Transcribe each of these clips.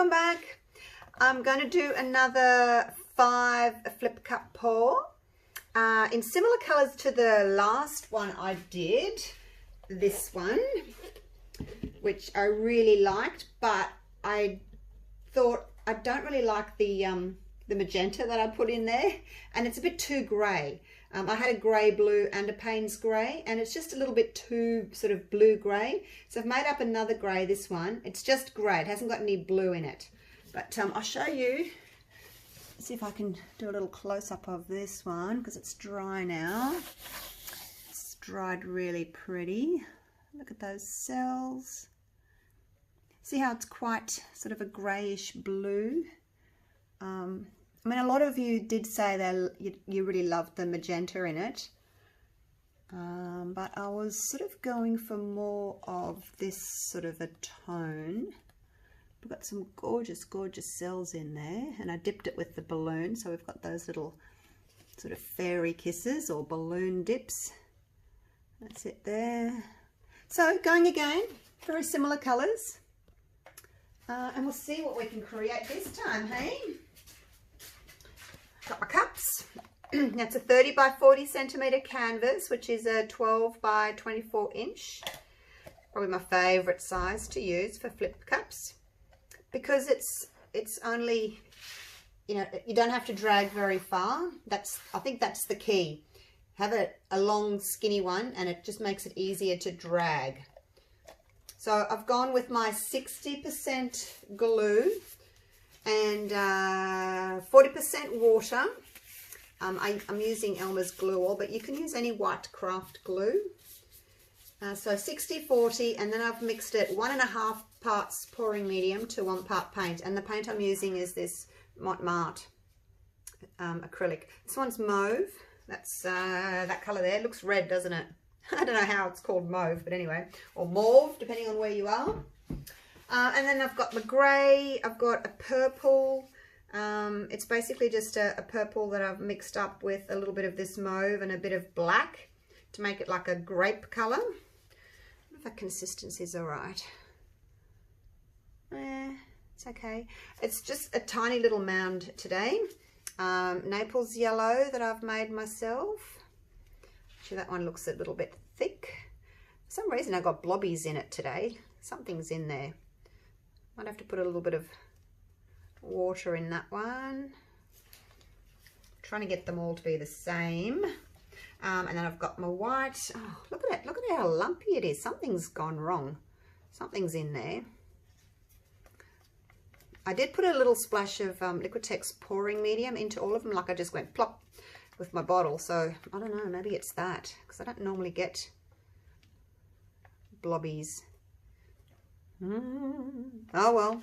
welcome back. I'm going to do another 5 flip cup pour in similar colors to the last one I did. This one, which I really liked, but I thought I don't really like the magenta that I put in there, and it's a bit too grey. I had a grey blue and a Payne's grey, and it's just a little bit too sort of blue grey. So I've made up another grey, this one. It's just grey, it hasn't got any blue in it. But I'll show you, see if I can do a little close-up of this one, because it's dry now. It's dried really pretty. Look at those cells. See how it's quite sort of a greyish blue. I mean, a lot of you did say that you really loved the magenta in it, but I was sort of going for more of this sort of a tone. We've got some gorgeous, gorgeous cells in there, and I dipped it with the balloon, so we've got those little sort of fairy kisses or balloon dips. That's it there. So going again, very similar colours, and we'll see what we can create this time, hey? Got my cups. That's a 30 by 40 centimetre canvas, which is a 12 by 24 inch. Probably my favourite size to use for flip cups, because it's only, you know, you don't have to drag very far. I think that's the key. Have a long skinny one, and it just makes it easier to drag. So I've gone with my 60% glue and 40% water. I'm using Elmers Glue All, but you can use any white craft glue. So 60-40, and then I've mixed it 1.5 parts pouring medium to 1 part paint, and the paint I'm using is this Mont Marte acrylic. This one's mauve. That's that colour there. It looks red, doesn't it? I don't know how it's called mauve, but anyway, or mauve, depending on where you are. And then I've got the grey, I've got a purple. It's basically just a purple that I've mixed up with a little bit of this mauve and a bit of black to make it like a grape colour. I don't know if that consistency is alright. It's okay. It's just a tiny little mound today. Naples yellow that I've made myself. Actually, that one looks a little bit thick. For some reason I got blobbies in it today. Something's in there. Might have to put a little bit of water in that one. Trying to get them all to be the same. And then I've got my white. Oh, look at it. Look at how lumpy it is. Something's gone wrong. Something's in there. I did put a little splash of Liquitex pouring medium into all of them, like I just went plop with my bottle. So I don't know, maybe it's that, because I don't normally get blobbies. Oh well,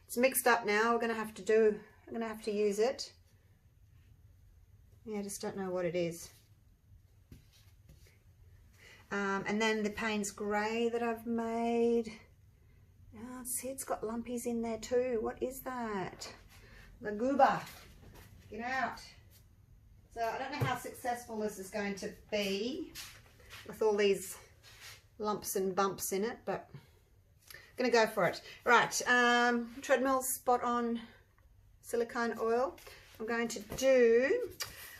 it's mixed up now. I'm gonna have to use it. Yeah, I just don't know what it is. And then the Payne's grey that I've made. Oh, see, it's got lumpies in there too. What is that? The goober. Get out. So I don't know how successful this is going to be with all these lumps and bumps in it, but I'm going to go for it. Right, treadmill spot on silicone oil. I'm going to do,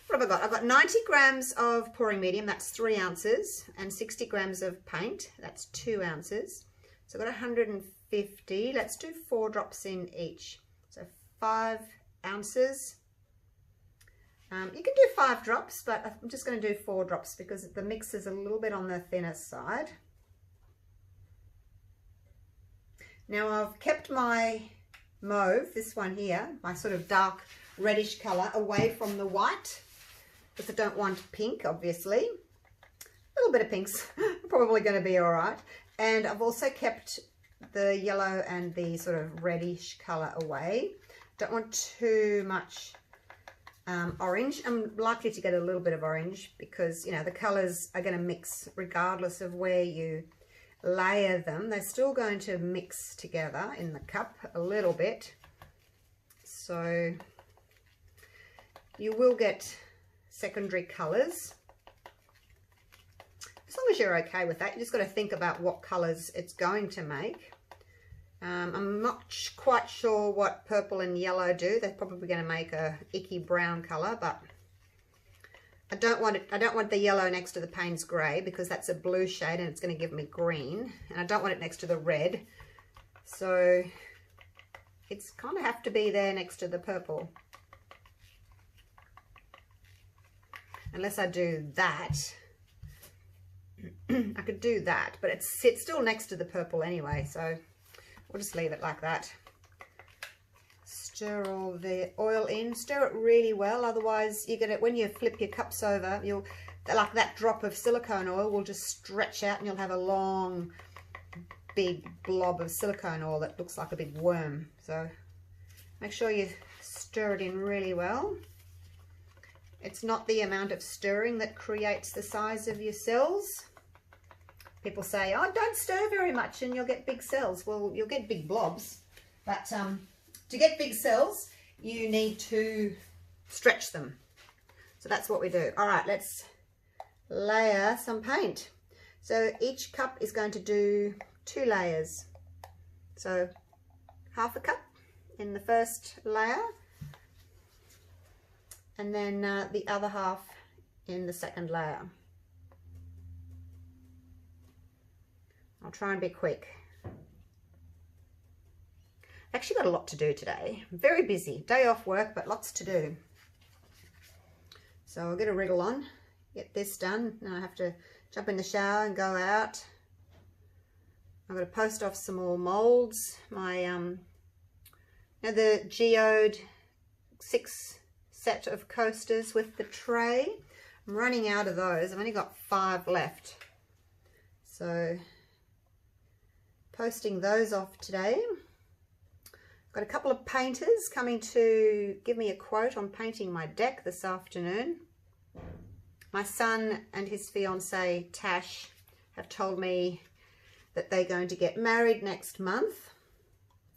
what have I got? I've got 90 grams of pouring medium, that's 3 ounces, and 60 grams of paint, that's 2 ounces. So I've got 150. Let's do 4 drops in each. So 5 ounces. You can do 5 drops, but I'm just going to do 4 drops because the mix is a little bit on the thinner side. Now I've kept my mauve, this one here, my sort of dark reddish colour, away from the white because I don't want pink, obviously. A little bit of pink's probably going to be all right. And I've also kept the yellow and the sort of reddish colour away. Don't want too much orange. I'm likely to get a little bit of orange because, you know, the colours are going to mix regardless of where you layer them. They're still going to mix together in the cup a little bit. So you will get secondary colours. As long as you're okay with that, you just got to think about what colours it's going to make. I'm not quite sure what purple and yellow do. They're probably going to make a icky brown colour, but I don't want the yellow next to the Payne's grey because that's a blue shade and it's going to give me green, and I don't want it next to the red, so it's kind of have to be there next to the purple, unless I do that. I could do that, but it's still next to the purple anyway, so we'll just leave it like that. Stir all the oil in, stir it really well, otherwise you're gonna, when you flip your cups over, you'll, like that drop of silicone oil will just stretch out and you'll have a long big blob of silicone oil that looks like a big worm. So make sure you stir it in really well. It's not the amount of stirring that creates the size of your cells. People say, oh, don't stir very much and you'll get big cells. Well, you'll get big blobs, but to get big cells, you need to stretch them. So that's what we do. All right, let's layer some paint. So each cup is going to do 2 layers. So half a cup in the first layer, and then the other half in the second layer. I'll try and be quick. Actually got a lot to do today. I'm very busy. Day off work, but lots to do. So I'll get a wriggle on, get this done. Now I have to jump in the shower and go out. I've got to post off some more molds. My now the geode 6 set of coasters with the tray. I'm running out of those. I've only got 5 left. So posting those off today. Got a couple of painters coming to give me a quote on painting my deck this afternoon. My son and his fiancée Tash have told me that they're going to get married next month.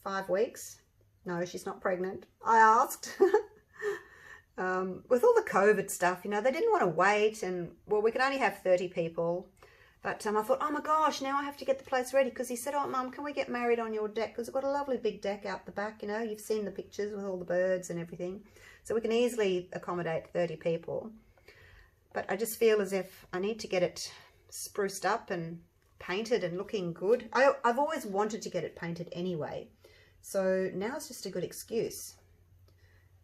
5 weeks. No, she's not pregnant. I asked. With all the COVID stuff, you know, they didn't want to wait, and well, we could only have 30 people. But I thought, oh my gosh, now I have to get the place ready, because he said, oh Mum, can we get married on your deck? Because we've got a lovely big deck out the back, you know, you've seen the pictures with all the birds and everything. So we can easily accommodate 30 people. But I just feel as if I need to get it spruced up and painted and looking good. I've always wanted to get it painted anyway. So now it's just a good excuse.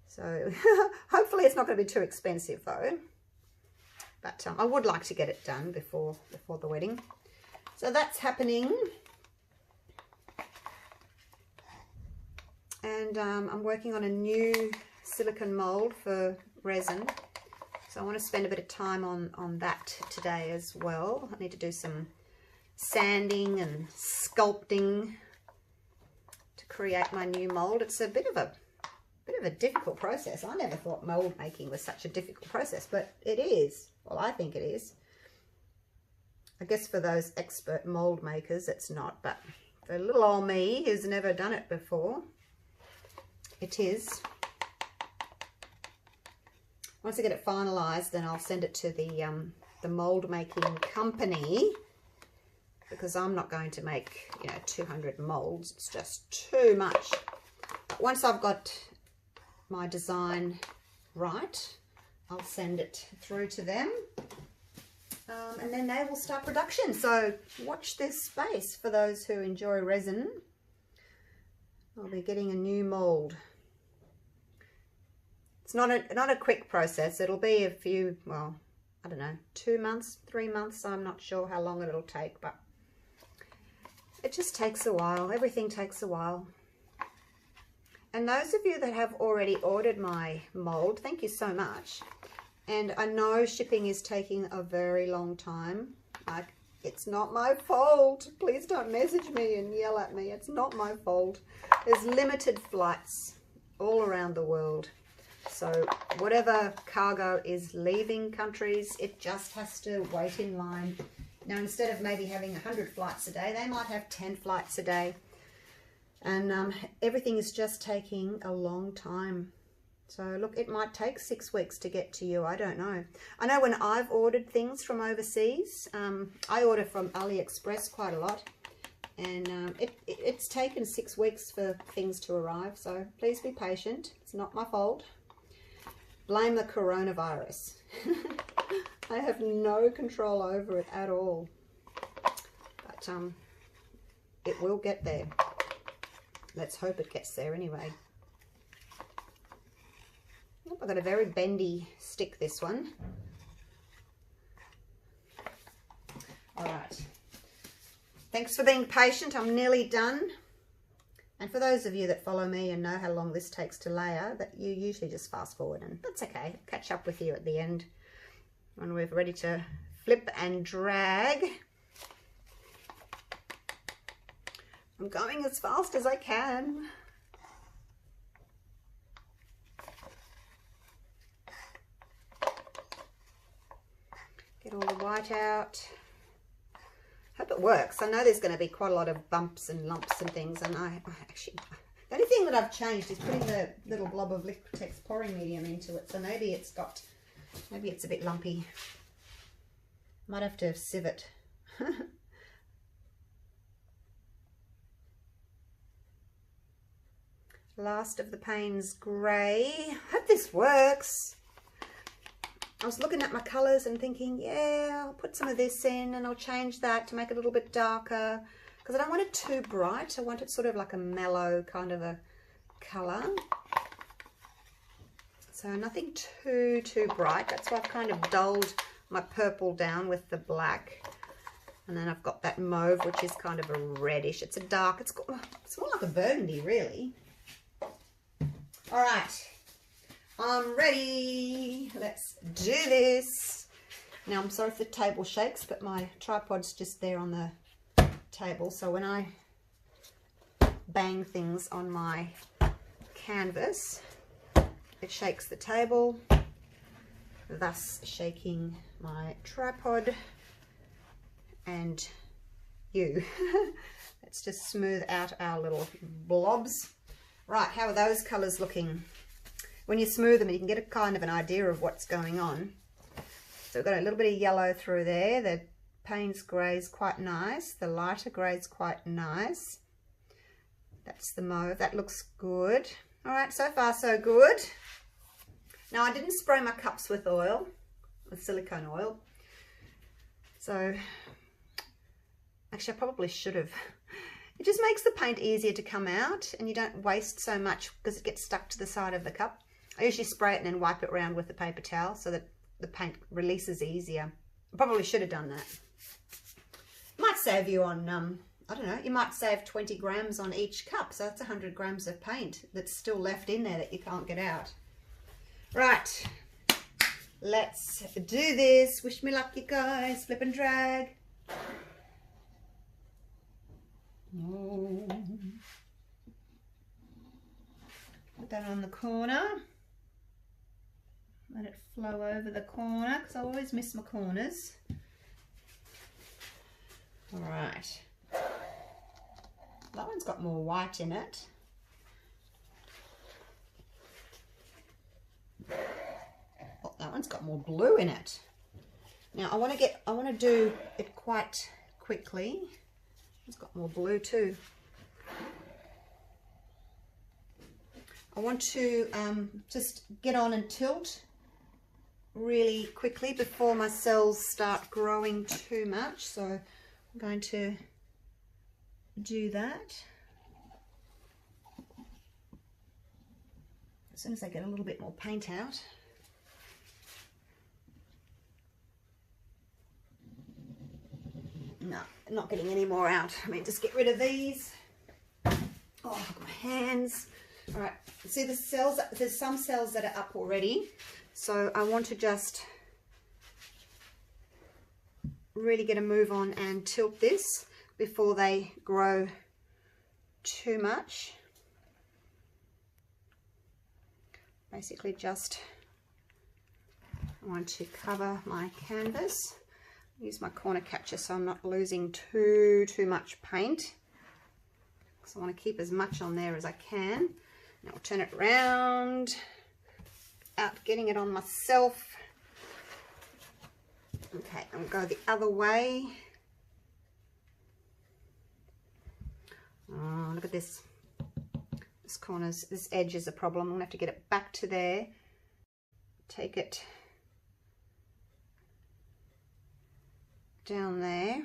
So hopefully it's not going to be too expensive though. But I would like to get it done before the wedding. So that's happening. And I'm working on a new silicone mold for resin. So I want to spend a bit of time on that today as well. I need to do some sanding and sculpting to create my new mold. It's a bit of a difficult process. I never thought mold making was such a difficult process, but it is. Well, I think it is. I guess for those expert mold makers, it's not, but for little old me who's never done it before, it is. Once I get it finalized, then I'll send it to the mold making company, because I'm not going to make, you know, 200 molds. It's just too much. But once I've got my design right, I'll send it through to them, and then they will start production. So watch this space for those who enjoy resin. I'll be getting a new mold. It's not a quick process. It'll be a few, well, I don't know, 2 months, 3 months. I'm not sure how long it'll take, but it just takes a while. Everything takes a while. And those of you that have already ordered my mold, thank you so much. And I know shipping is taking a very long time. Like, it's not my fault. Please don't message me and yell at me. It's not my fault. There's limited flights all around the world. So whatever cargo is leaving countries, it just has to wait in line. Now, instead of maybe having 100 flights a day, they might have 10 flights a day. And everything is just taking a long time. So look, it might take 6 weeks to get to you. I don't know. I know when I've ordered things from overseas, I order from AliExpress quite a lot. And it's taken 6 weeks for things to arrive, so please be patient. It's not my fault. Blame the coronavirus. I have no control over it at all. But it will get there. Let's hope it gets there anyway. Oh, I've got a very bendy stick, this one. All right. Thanks for being patient. I'm nearly done. And for those of you that follow me and know how long this takes to layer, that you usually just fast forward, and that's okay. I'll catch up with you at the end when we're ready to flip and drag. I'm going as fast as I can. Get all the white out. Hope it works. I know there's going to be quite a lot of bumps and lumps and things, and I actually, the only thing that I've changed is putting the little blob of Liquitex pouring medium into it, so maybe it's a bit lumpy. Might have to sieve it. Last of the Payne's grey. Hope this works. I was looking at my colours and thinking, yeah, I'll put some of this in and I'll change that to make it a little bit darker, because I don't want it too bright. I want it sort of like a mellow kind of a colour. So nothing too bright. That's why I've kind of dulled my purple down with the black. And then I've got that mauve, which is kind of a reddish. It's a dark, it's more like a burgundy, really. All right. I'm ready. Let's do this. Now, I'm sorry if the table shakes, but my tripod's just there on the table. So when I bang things on my canvas, it shakes the table, thus shaking my tripod and you. Let's just smooth out our little blobs. Right, how are those colours looking? When you smooth them, you can get a kind of an idea of what's going on. So we've got a little bit of yellow through there. The Payne's grey is quite nice. The lighter grey is quite nice. That's the mauve. That looks good. All right, so far so good. Now, I didn't spray my cups with oil, with silicone oil. So, actually, I probably should have. It just makes the paint easier to come out, and you don't waste so much because it gets stuck to the side of the cup. I usually spray it and then wipe it around with the paper towel so that the paint releases easier. I probably should have done that. It might save you on, I don't know, you might save 20 grams on each cup. So that's 100 grams of paint that's still left in there that you can't get out. Right, let's do this. Wish me luck, you guys. Flip and drag. Oh. Put that on the corner. Let it flow over the corner, because I always miss my corners. All right. That one's got more white in it. Oh, that one's got more blue in it. Now I want to do it quite quickly. It's got more blue too. I want to just get on and tilt really quickly before my cells start growing too much. So I'm going to do that. As soon as I get a little bit more paint out. No, not getting any more out. I mean, just get rid of these. Oh, I've got my hands. All right, see the cells, there's some cells that are up already. So I want to just really get a move on and tilt this before they grow too much. Basically just, I want to cover my canvas. Use my corner catcher so I'm not losing too much paint. So I want to keep as much on there as I can. Now I'll turn it around, out getting it on myself. Okay, I'm going to go the other way. Oh, look at this. This corner's, this edge is a problem. I'm gonna have to get it back to there. Take it down there.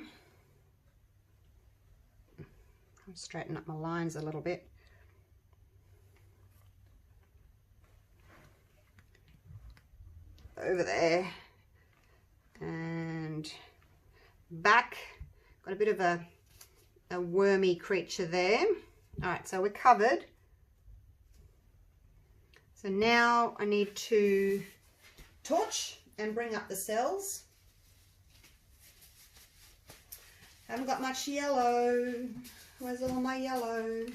I'll straighten up my lines a little bit. Over there and back. Got a bit of a wormy creature there. All right, so we're covered. So now I need to torch and bring up the cells. Haven't got much yellow. Where's all my yellow?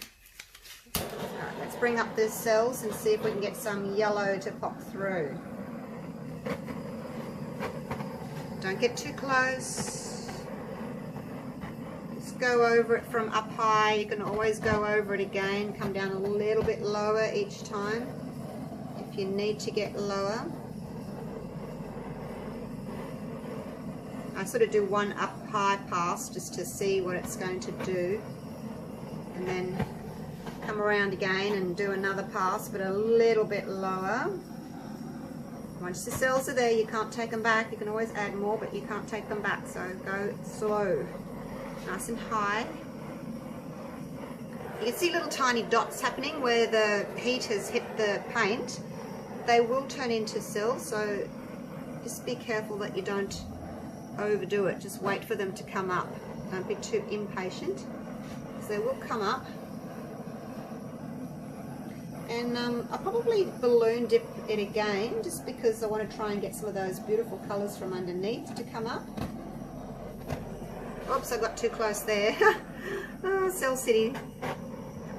All right, let's bring up the cells and see if we can get some yellow to pop through. Don't get too close. Just go over it from up high. You can always go over it again. Come down a little bit lower each time if you need to get lower. I sort of do one up high pass just to see what it's going to do, and then come around again and do another pass, but a little bit lower. Once the cells are there, you can't take them back. You can always add more, but you can't take them back, so go slow, nice and high. You can see little tiny dots happening where the heat has hit the paint. They will turn into cells, so just be careful that you don't overdo it. Just wait for them to come up. Don't be too impatient, because they will come up. And I'll probably balloon dip it again, just because I want to try and get some of those beautiful colours from underneath to come up. Oops, I got too close there. Oh, Cell City.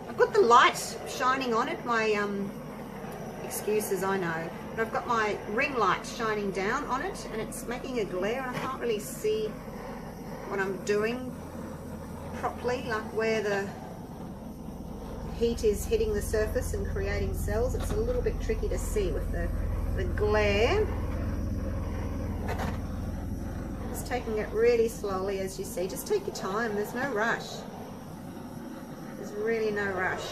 I've got the light shining on it. My excuses, I know. But I've got my ring light shining down on it, and it's making a glare, and I can't really see what I'm doing properly, like where the heat is hitting the surface and creating cells. It's a little bit tricky to see with the glare. Just taking it really slowly, as you see. Just take your time, there's no rush. There's really no rush.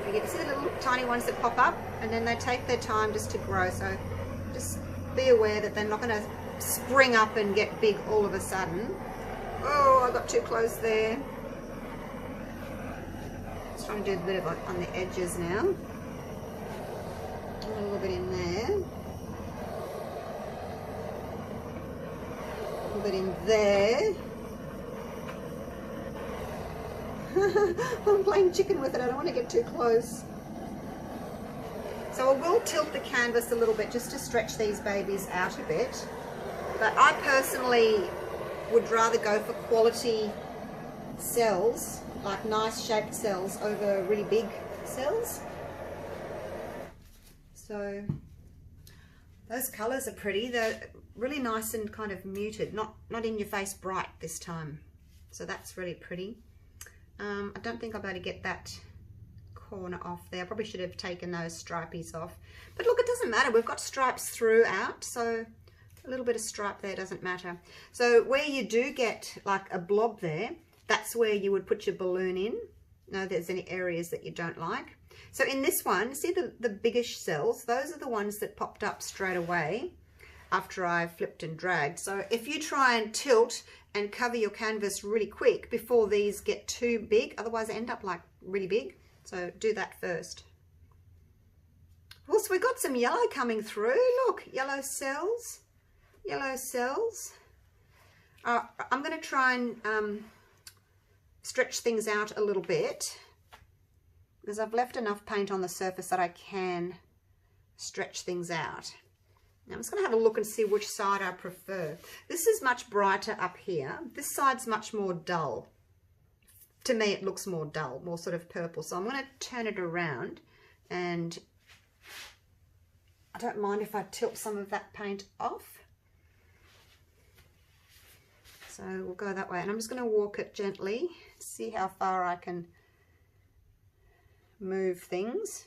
You get to see the little tiny ones that pop up, and then they take their time just to grow, so just be aware that they're not going to spring up and get big all of a sudden. Oh, I got too close there. Trying to do a bit of on the edges now. A little bit in there. A little bit in there. I'm playing chicken with it. I don't want to get too close. So I will tilt the canvas a little bit just to stretch these babies out a bit. But I personally would rather go for quality cells, like nice shaped cells, over really big cells. So those colours are pretty. They're really nice and kind of muted, not in your face bright this time. So that's really pretty. I don't think I'll be able to get that corner off there. I probably should have taken those stripies off. But look, it doesn't matter. We've got stripes throughout, so a little bit of stripe there doesn't matter. So where you do get like a blob there, that's where you would put your balloon in. No, there's any areas that you don't like. So in this one, see the biggish cells? Those are the ones that popped up straight away after I flipped and dragged. So if you try and tilt and cover your canvas really quick before these get too big, otherwise they end up like really big. So do that first. Also, we got some yellow coming through. Look, yellow cells, yellow cells. I'm going to try and stretch things out a little bit, because I've left enough paint on the surface that I can stretch things out. Now I'm just going to have a look and see which side I prefer. This is much brighter up here. This side's much more dull. To me it looks more dull, more sort of purple. So I'm going to turn it around, and I don't mind if I tilt some of that paint off. So we'll go that way, and I'm just going to walk it gently, see how far I can move things.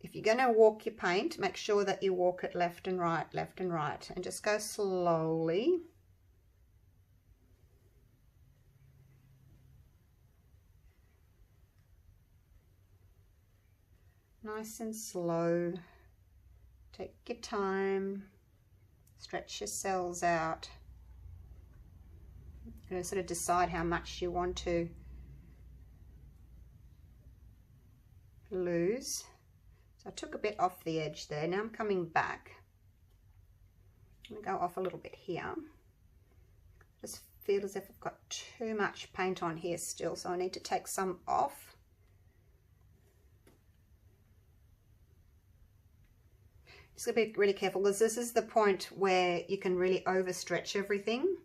If you're going to walk your paint, make sure that you walk it left and right, and just go slowly. Nice and slow. Take your time. Stretch your cells out. You're going to sort of decide how much you want to lose. So I took a bit off the edge there. Now I'm coming back. I'm going to go off a little bit here. Just feel as if I've got too much paint on here still, so I need to take some off. Just gotta be really careful, because this is the point where you can really overstretch everything,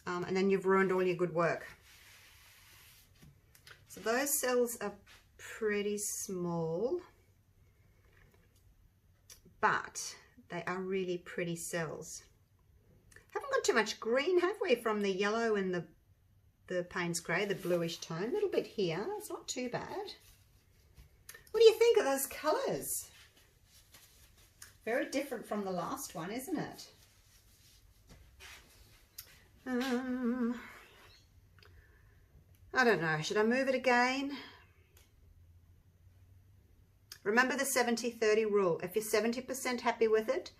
and then you've ruined all your good work. So those cells are pretty small, but they are really pretty cells. Haven't got too much green, have we, from the yellow and the Payne's Grey, the bluish tone. A little bit here, it's not too bad. What do you think of those colours? Very different from the last one, isn't it? I don't know, should I move it again? Remember the 70-30 rule. If you're 70% happy with it,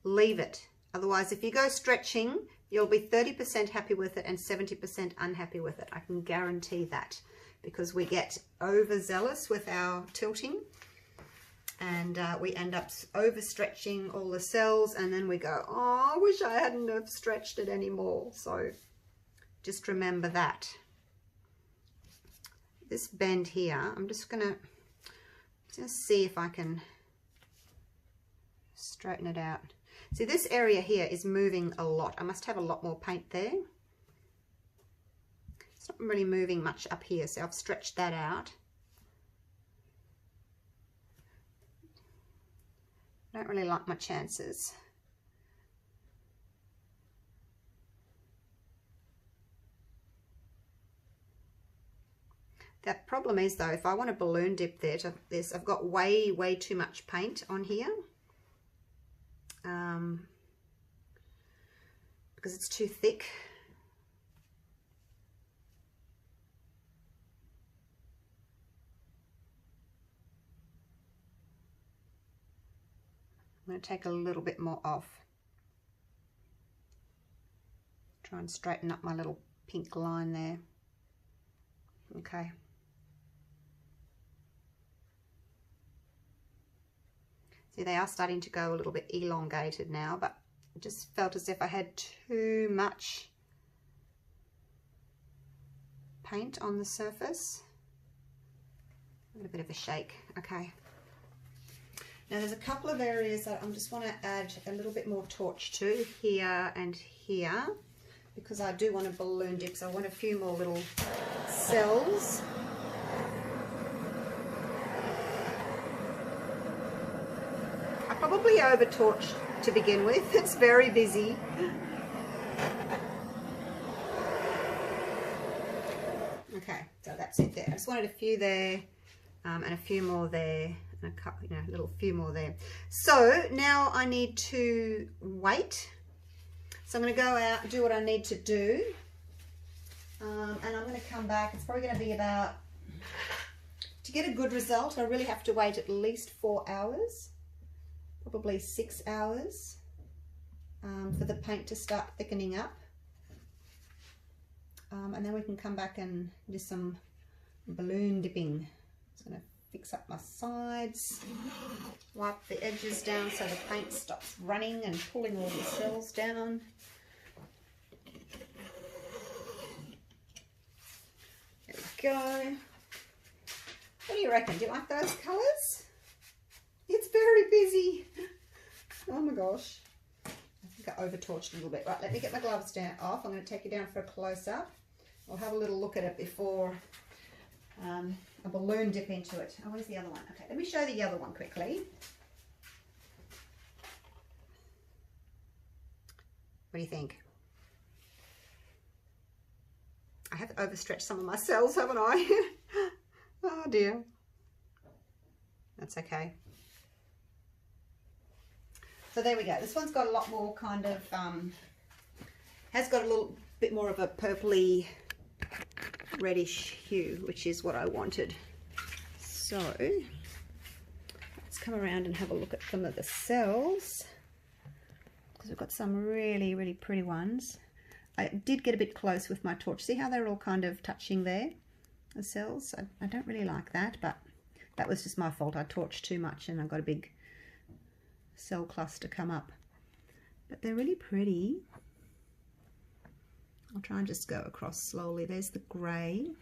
leave it. Otherwise, if you go stretching, you'll be 30% happy with it and 70% unhappy with it. I can guarantee that, because we get overzealous with our tilting, and we end up overstretching all the cells, and then we go, oh, I wish I hadn't have stretched it anymore. So just remember that. This bend here, I'm just gonna see if I can straighten it out. See, this area here is moving a lot. I must have a lot more paint there. It's not really moving much up here, so I've stretched that out. I don't really like my chances. The problem is, though, if I want to balloon dip there to this, I've got way too much paint on here. Because it's too thick. I'm going to take a little bit more off. Try and straighten up my little pink line there. Okay. See, they are starting to go a little bit elongated now, but I just felt as if I had too much paint on the surface. A little bit of a shake. Okay. Now there's a couple of areas that I just want to add a little bit more torch to, here and here, because I do want to balloon dip, so I want a few more little cells. I probably over torched to begin with. It's very busy. Okay, so that's it there. I just wanted a few there, and a few more there, and a couple, you know, a little few more there. So now I need to wait. So I'm going to go out and do what I need to do, and I'm going to come back. It's probably going to be about, to get a good result, I really have to wait at least 4 hours, probably 6 hours, for the paint to start thickening up, and then we can come back and do some balloon dipping. Just going to fix up my sides, wipe the edges down so the paint stops running and pulling all the cells down. There we go. What do you reckon? Do you like those colours? It's very busy. Oh my gosh. I think I over-torched a little bit. Right, let me get my gloves down off. I'm going to take you down for a close-up. I'll have a little look at it before a balloon dip into it. Oh, where's the other one? Okay, let me show the other one quickly. What do you think? I have overstretched some of my cells, haven't I? Oh dear. That's okay. So there we go. This one's got a lot more kind of, has got a little bit more of a purpley reddish hue, which is what I wanted. So come around and have a look at some of the cells, because we've got some really, really pretty ones. I did get a bit close with my torch. See how they're all kind of touching there, the cells? I don't really like that, but that was just my fault. I torched too much and I got a big cell cluster come up. But they're really pretty. I'll try and just go across slowly. There's the grey.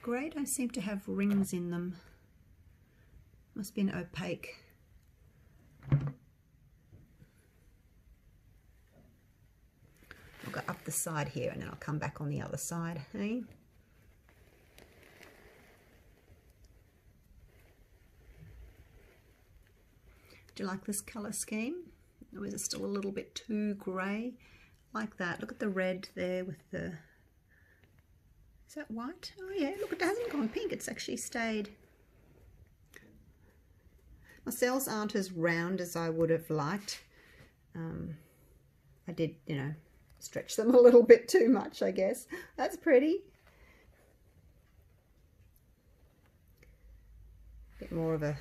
Grey don't seem to have rings in them. Must be an opaque. I'll go up the side here and then I'll come back on the other side. Hey? Do you like this colour scheme? Or is it still a little bit too grey? Like that. Look at the red there with the... Is that white? Oh yeah, look, it hasn't gone pink. It's actually stayed. My cells aren't as round as I would have liked. I did, you know, stretch them a little bit too much, I guess. That's pretty. Bit more of a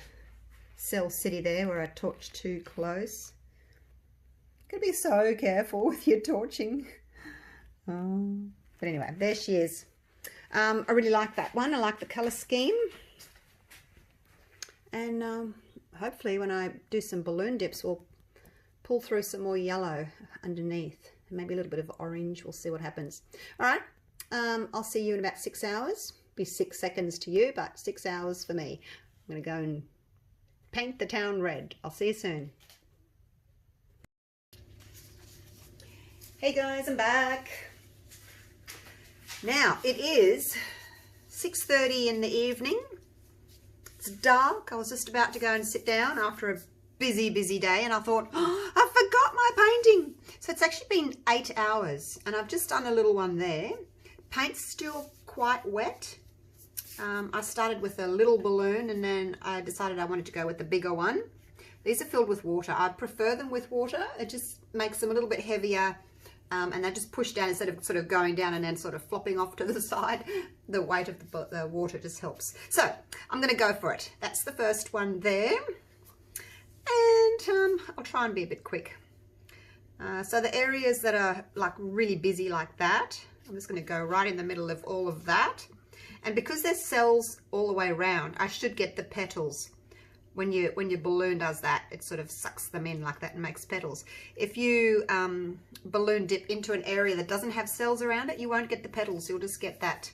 cell city there where I torched too close. Gotta be so careful with your torching. But anyway, there she is. I really like that one. I like the colour scheme. And hopefully when I do some balloon dips, we'll pull through some more yellow underneath. Maybe a little bit of orange. We'll see what happens. All right. I'll see you in about 6 hours. Be 6 seconds to you, but 6 hours for me. I'm going to go and paint the town red. I'll see you soon. Hey guys, I'm back. Now it is 6:30 in the evening. It's dark. I was just about to go and sit down after a busy day, and I thought, oh, I forgot my painting. So it's actually been 8 hours, and I've just done a little one there. Paint's still quite wet. I started with a little balloon, and then I decided I wanted to go with the bigger one. These are filled with water. I prefer them with water. It just makes them a little bit heavier, and they just push down instead of sort of going down and then sort of flopping off to the side. The weight of the water just helps. So I'm going to go for it. That's the first one there, and I'll try and be a bit quick. So the areas that are like really busy like that, I'm just going to go right in the middle of all of that. And because there's cells all the way around, I should get the petals. When your balloon does that, it sort of sucks them in like that and makes petals. If you balloon dip into an area that doesn't have cells around it, you won't get the petals. You'll just get that,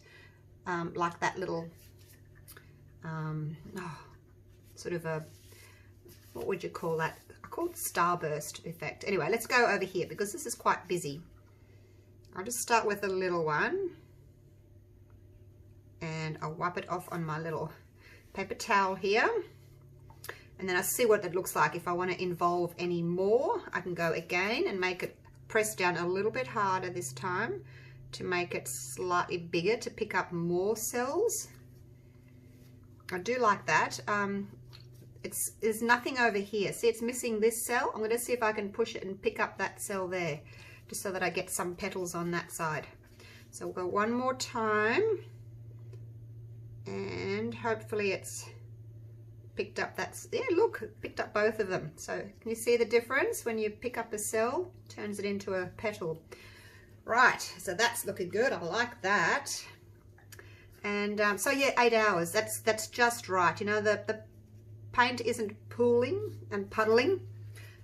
like that little, sort of a, what would you call that? I call it starburst effect. Anyway, let's go over here because this is quite busy. I'll just start with a little one. And I'll wipe it off on my little paper towel here. And then I see what it looks like. If I want to involve any more, I can go again and make it press down a little bit harder this time to make it slightly bigger to pick up more cells. I do like that. There's nothing over here. See, it's missing this cell. I'm going to see if I can push it and pick up that cell there, just so that I get some petals on that side. So we'll go one more time. And hopefully it's picked up that, yeah, look, it picked up both of them. So can you see the difference? When you pick up a cell, turns it into a petal. Right, so that's looking good. I like that. And so yeah, 8 hours, that's just right. You know, the paint isn't pooling and puddling,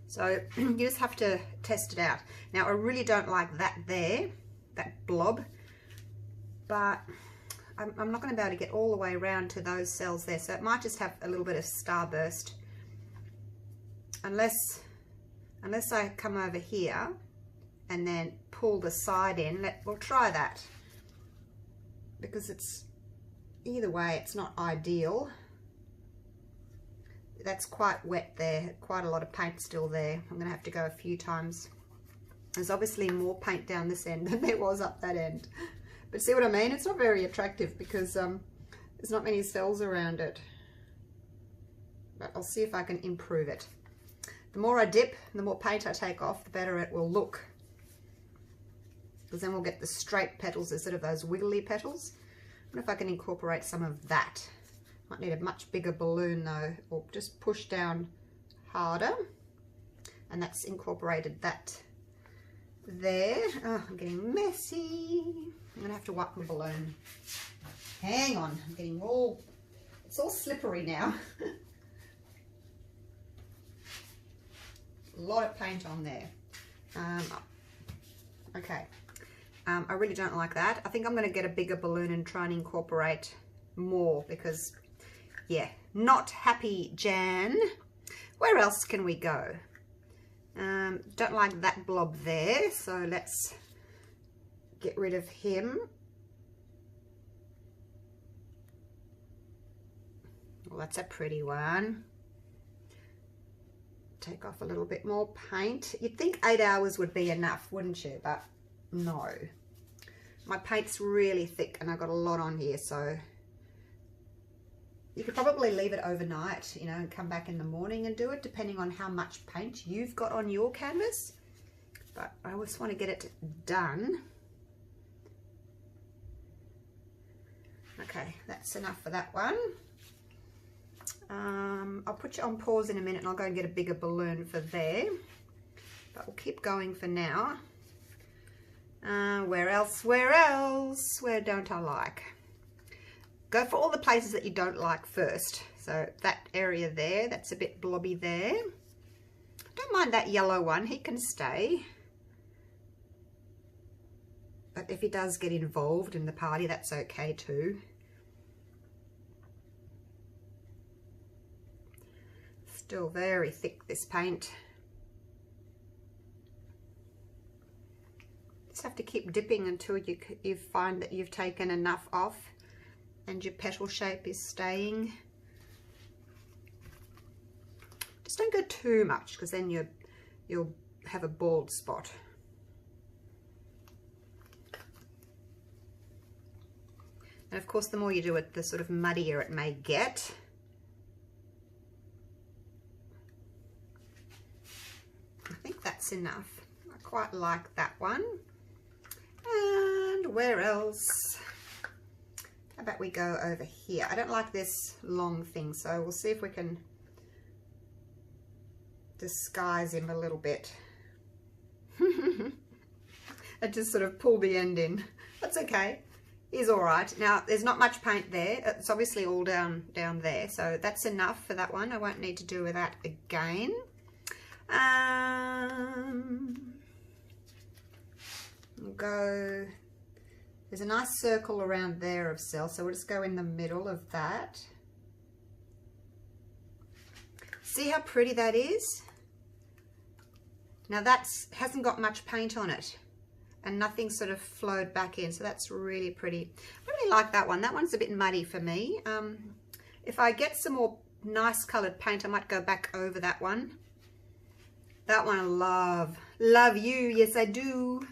so you just have to test it out. Now I really don't like that there, that blob, but I'm not going to be able to get all the way around to those cells there, so it might just have a little bit of starburst, unless I come over here and then pull the side in. We'll try that, because it's, either way, it's not ideal. That's quite wet there, quite a lot of paint still there. I'm going to have to go a few times. There's obviously more paint down this end than there was up that end. But see what I mean? It's not very attractive because there's not many cells around it. But I'll see if I can improve it. The more I dip, the more paint I take off, the better it will look. Because then we'll get the straight petals instead of those wiggly petals. I wonder if I can incorporate some of that Might need a much bigger balloon though, or just push down harder. And that's incorporated that there. Oh, I'm getting messy. I'm gonna have to wipe my balloon. Hang on, I'm getting all, it's all slippery now. A lot of paint on there. Okay, I really don't like that. I think I'm gonna get a bigger balloon and try and incorporate more because, yeah, not happy Jan. Where else can we go? Don't like that blob there, so let's get rid of him. Well, that's a pretty one. Take off a little bit more paint. You'd think 8 hours would be enough, wouldn't you? But no. My paint's really thick and I've got a lot on here, so you could probably leave it overnight, you know, and come back in the morning and do it, depending on how much paint you've got on your canvas. But I always want to get it done. Okay, that's enough for that one. I'll put you on pause in a minute and I'll go and get a bigger balloon for there. But we'll keep going for now. Where else? Where else? Where don't I like? Go for all the places that you don't like first. So that area there, that's a bit blobby there. Don't mind that yellow one, he can stay. But if he does get involved in the party, that's okay too. Still very thick, this paint. Just have to keep dipping until you find that you've taken enough off and your petal shape is staying. Just don't go too much because then you'll have a bald spot. And of course, the more you do it, the sort of muddier it may get. I think that's enough. I quite like that one. And where else? How about we go over here? I don't like this long thing, so we'll see if we can disguise him a little bit. I just sort of pulled the end in. That's okay. He's all right. Now, there's not much paint there. It's obviously all down there, so that's enough for that one. I won't need to do with that again. We'll go. There's a nice circle around there of cells, so we'll just go in the middle of that. See how pretty that is? Now that hasn't got much paint on it and nothing sort of flowed back in, so that's really pretty. I really like that one. That one's a bit muddy for me. If I get some more nice coloured paint, I might go back over that one. That one I love. Love you. Yes, I do.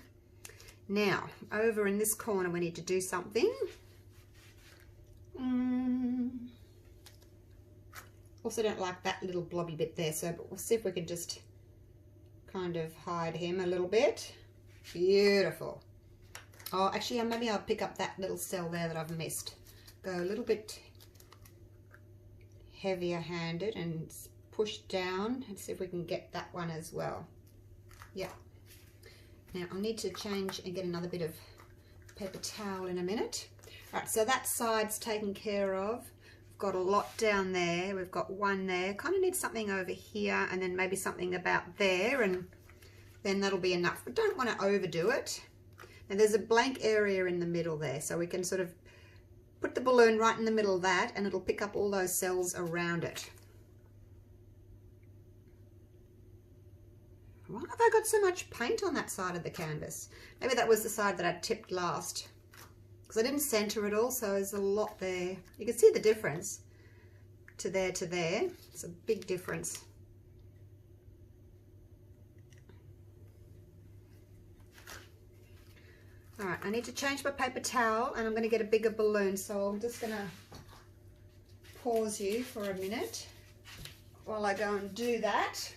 Now, over in this corner, we need to do something. Also don't like that little blobby bit there, so but we'll see if we can just kind of hide him a little bit. Beautiful. Oh, actually, maybe I'll pick up that little cell there that I've missed. Go a little bit heavier handed and push down and see if we can get that one as well. Yeah. Now I'll need to change and get another bit of paper towel in a minute. All right, so that side's taken care of. We've got a lot down there. We've got one there. Kind of need something over here and then maybe something about there, and then that'll be enough. But don't want to overdo it. And there's a blank area in the middle there, so we can sort of put the balloon right in the middle of that and it'll pick up all those cells around it. Why have I got so much paint on that side of the canvas? Maybe that was the side that I tipped last, because I didn't center it all, so there's a lot there. You can see the difference to there to there. It's a big difference. All right, I need to change my paper towel and I'm going to get a bigger balloon, so I'm just going to pause you for a minute while I go and do that.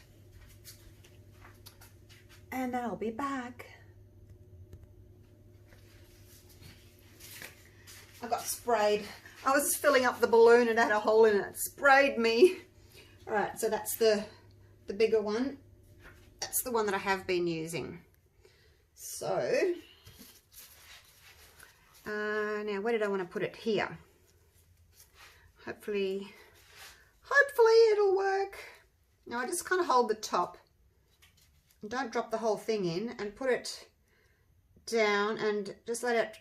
And then I'll be back. I got sprayed. I was filling up the balloon and had a hole in it. It sprayed me. All right, so that's the bigger one. That's the one that I have been using. So, now where did I want to put it? Here. Hopefully it'll work. Now I just kind of hold the top. Don't drop the whole thing in, and put it down and just let it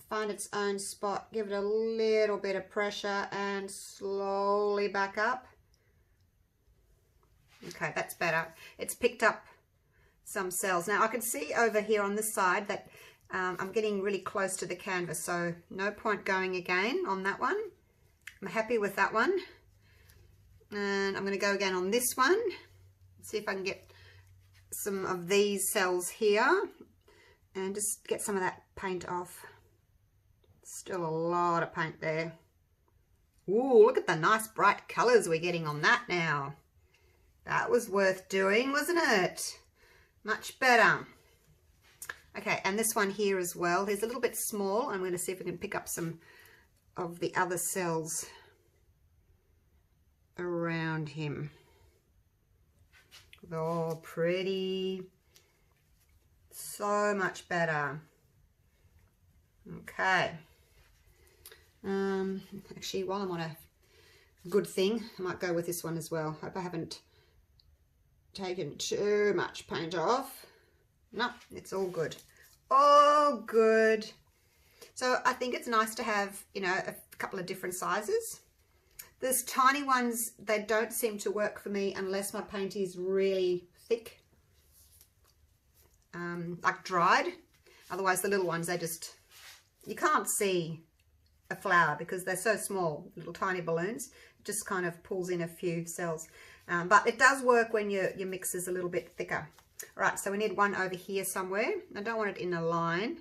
find its own spot. Give it a little bit of pressure and slowly back up. Okay, that's better. It's picked up some cells. Now I can see over here on this side that I'm getting really close to the canvas, so no point going again on that one. I'm happy with that one. And I'm going to go again on this one. See if I can get some of these cells here and just get some of that paint off. Still a lot of paint there. Ooh, look at the nice bright colors we're getting on that now. That was worth doing, wasn't it? Much better. Okay, and this one here as well. He's a little bit small. I'm going to see if we can pick up some of the other cells around him. Oh, pretty. So much better. Okay. Actually, while I'm on a good thing, I might go with this one as well. Hope I haven't taken too much paint off. No, it's all good. All good. So I think it's nice to have, you know, a couple of different sizes. These tiny ones, they don't seem to work for me unless my paint is really thick, like dried. Otherwise, the little ones, they just, you can't see a flower because they're so small, little tiny balloons. It just kind of pulls in a few cells. But it does work when your mix is a little bit thicker. All right, so we need one over here somewhere. I don't want it in a line.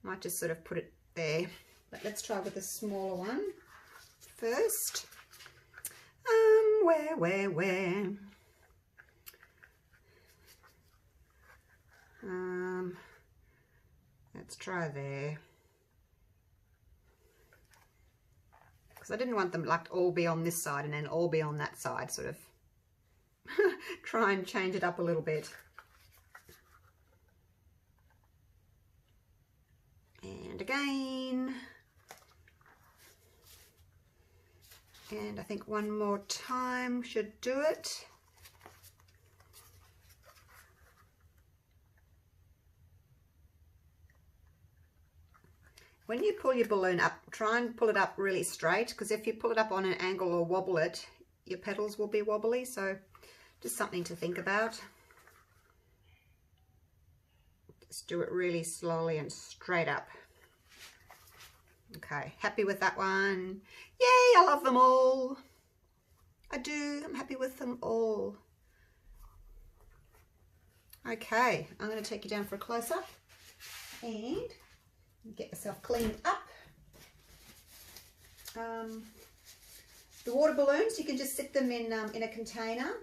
I might just sort of put it there. But let's try with the smaller one first. Where? Let's try there. Because I didn't want them like all be on this side and then all be on that side, sort of. Try and change it up a little bit. And again. And I think one more time should do it. When you pull your balloon up, try and pull it up really straight, because if you pull it up on an angle or wobble it, your petals will be wobbly. So just something to think about. Just do it really slowly and straight up. Okay, happy with that one. Yay, I love them all. I do, I'm happy with them all. Okay, I'm going to take you down for a close-up and get yourself cleaned up. The water balloons, you can just sit them in a container.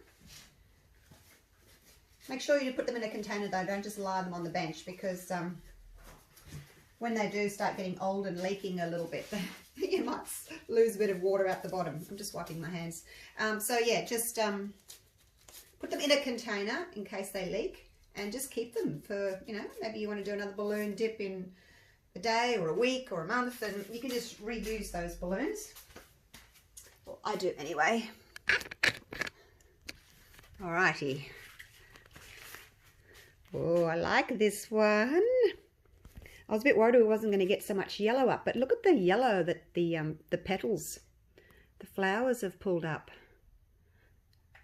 Make sure you put them in a container though, don't just lie them on the bench, because when they do start getting old and leaking a little bit, you might lose a bit of water out the bottom. I'm just wiping my hands. So yeah, just put them in a container in case they leak, and just keep them for, you know, maybe you want to do another balloon dip in a day or a week or a month, and you can just reuse those balloons. Well, I do anyway. Alrighty. Oh, I like this one. I was a bit worried we wasn't going to get so much yellow up, but look at the yellow that the petals, the flowers have pulled up.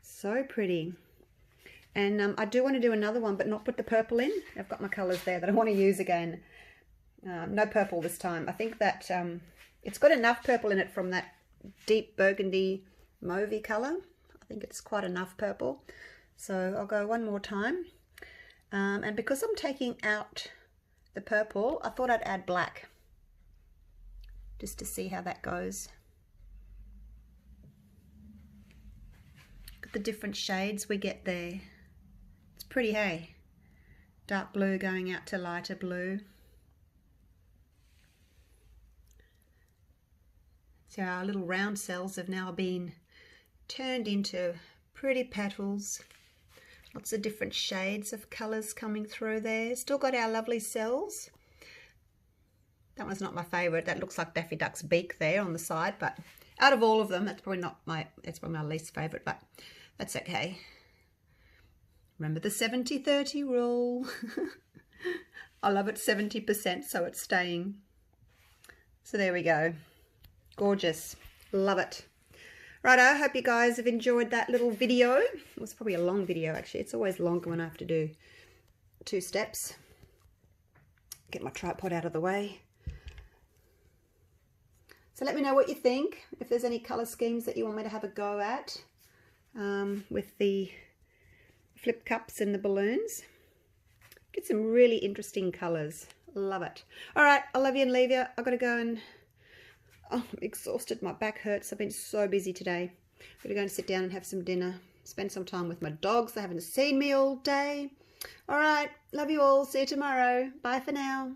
So pretty. And I do want to do another one, but not put the purple in. I've got my colours there that I want to use again. No purple this time. I think that it's got enough purple in it from that deep burgundy mauvey colour. I think it's quite enough purple. So I'll go one more time. And because I'm taking out the purple, I thought I'd add black just to see how that goes. Look at the different shades we get there. It's pretty, hey? Dark blue going out to lighter blue. So our little round cells have now been turned into pretty petals. Lots of different shades of colours coming through there. Still got our lovely cells. That one's not my favourite. That looks like Daffy Duck's beak there on the side, but out of all of them, that's probably my least favourite, but that's okay. Remember the 70-30 rule. I love it 70%, so it's staying. So there we go. Gorgeous. Love it. Right, I hope you guys have enjoyed that little video. It was probably a long video, actually. It's always longer when I have to do 2 steps. Get my tripod out of the way. So let me know what you think. If there's any colour schemes that you want me to have a go at with the flip cups and the balloons. Get some really interesting colours. Love it. All right, I love you and leave you. I've got to go and... Oh, I'm exhausted. My back hurts. I've been so busy today. I'm going to go and sit down and have some dinner. Spend some time with my dogs. They haven't seen me all day. All right, love you all. See you tomorrow. Bye for now.